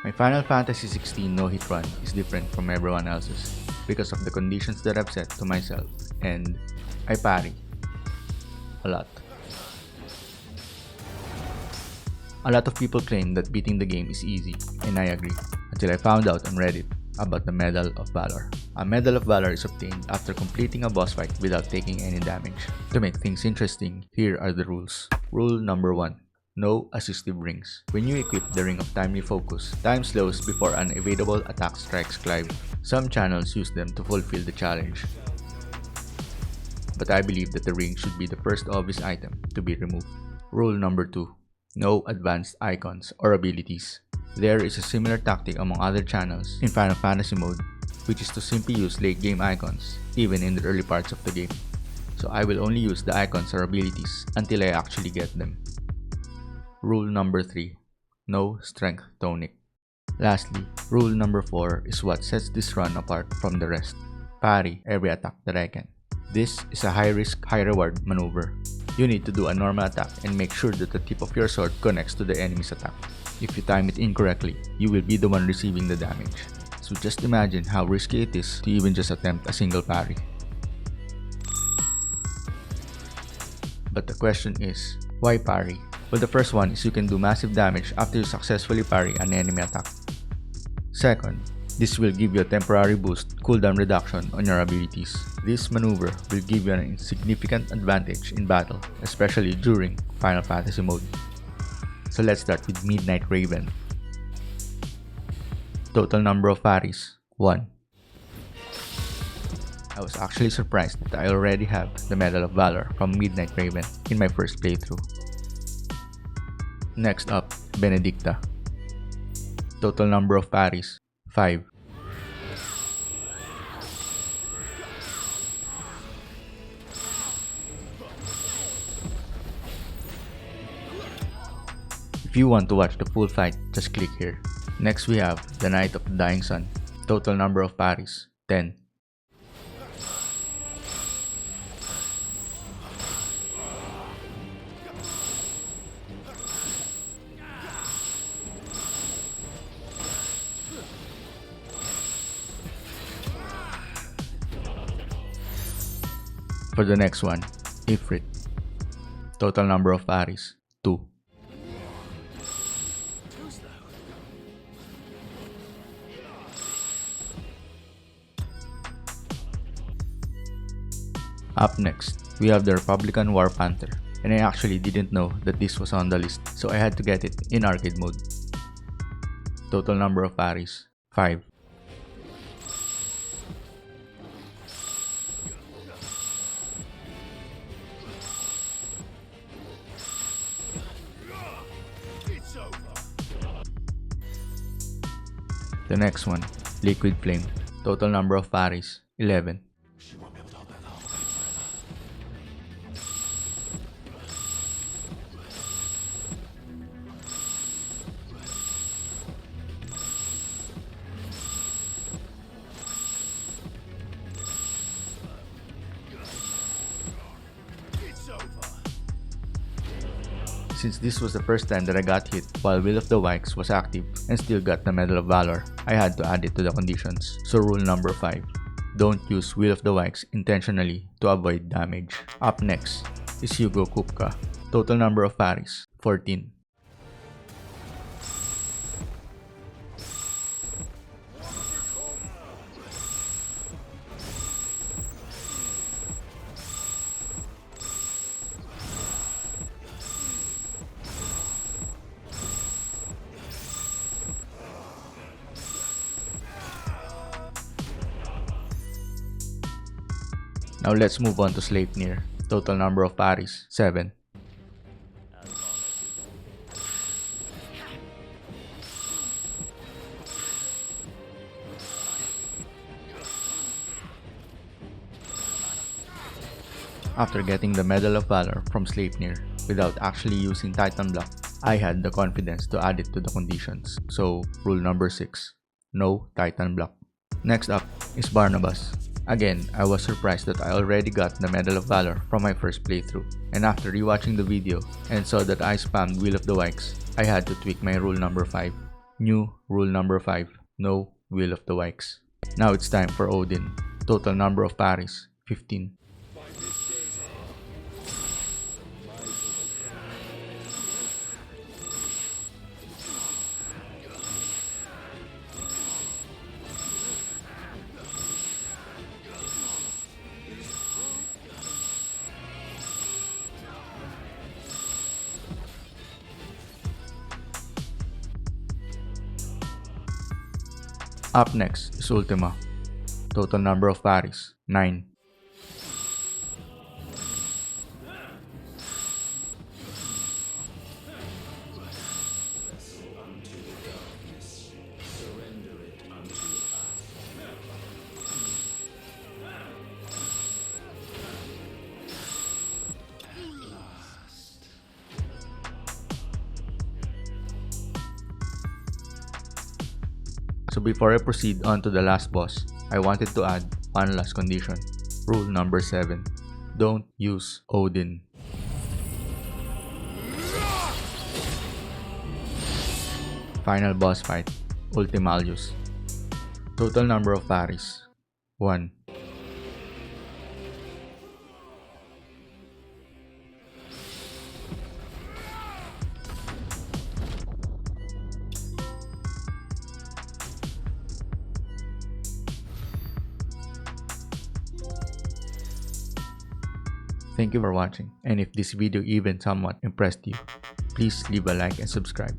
My Final Fantasy 16 no-hit run is different from everyone else's because of the conditions that I've set to myself, and I parry a lot. A lot of people claim that beating the game is easy, and I agree, until I found out on Reddit about the Medal of Valor. A Medal of Valor is obtained after completing a boss fight without taking any damage. To make things interesting, here are the rules. Rule number 1. No assistive rings. When you equip the Ring of Timely Focus, time slows before an evadable attack strikes Clive. Some channels use them to fulfill the challenge, but I believe that the ring should be the first obvious item to be removed. Rule number 2. No advanced icons or abilities. There is a similar tactic among other channels in Final Fantasy mode, which is to simply use late game icons, even in the early parts of the game. So I will only use the icons or abilities until I actually get them. Rule number 3. No strength tonic. Lastly, rule number 4 is what sets this run apart from the rest. Parry every attack that I can. This is a high risk, high reward maneuver. You need to do a normal attack and make sure that the tip of your sword connects to the enemy's attack. If you time it incorrectly, you will be the one receiving the damage. So just imagine how risky it is to even just attempt a single parry. But the question is, why parry? Well, the first one is you can do massive damage after you successfully parry an enemy attack. Second, this will give you a temporary boost cooldown reduction on your abilities. This maneuver will give you an insignificant advantage in battle, especially during Final Fantasy mode. So let's start with Midnight Raven. Total number of parries, 1. I was actually surprised that I already have the Medal of Valor from Midnight Raven in my first playthrough. Next up, Benedikta. Total number of parries, 5. If you want to watch the full fight, just click here. Next we have the Knight of the Dying Sun. Total number of parries, 10. For the next one, Ifrit. Total number of parries, 2. Up next, we have the Republican War Panther, and I actually didn't know that this was on the list, so I had to get it in arcade mode. Total number of parries, 5. The next one, Liquid Flame. Total number of parries, 11. Since this was the first time that I got hit while Will of the Wisps was active and still got the Medal of Valor, I had to add it to the conditions. So rule number 5. Don't use Will of the Wisps intentionally to avoid damage. Up next is Hugo Kupka. Total number of parries, 14. Now let's move on to Sleipnir. Total number of parries, 7. After getting the Medal of Valor from Sleipnir without actually using Titan Block, I had the confidence to add it to the conditions. So rule number 6. No Titan Block. Next up is Barnabas. Again, I was surprised that I already got the Medal of Valor from my first playthrough, and after rewatching the video and saw that I spammed Will of the Wisps, I had to tweak my rule number 5. New rule number 5. No Will of the Wikes. Now it's time for Odin. Total number of parries, 15. Up next is Ultima. Total number of parries, 9. So before I proceed on to the last boss, I wanted to add one last condition. Rule number 7. Don't use Odin. Final boss fight, Ultimalius. Total number of parries, 1. Thank you for watching, and if this video even somewhat impressed you, please leave a like and subscribe.